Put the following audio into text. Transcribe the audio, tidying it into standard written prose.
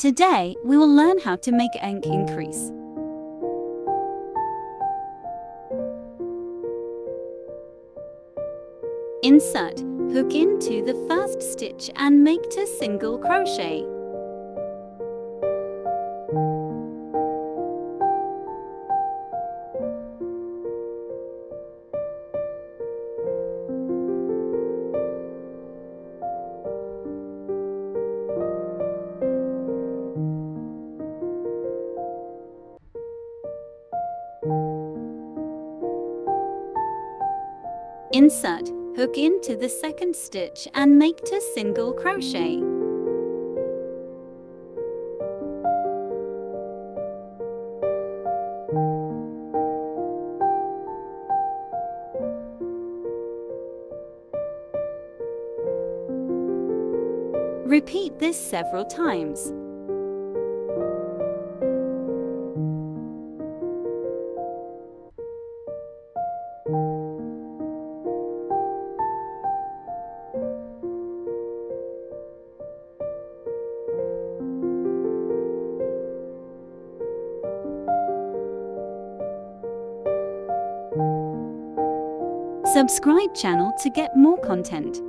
Today, we will learn how to make ink increase. Insert, hook into the first stitch and make 2 single crochet. Insert, hook into the second stitch and make 2 single crochet. Repeat this several times. Subscribe channel to get more content.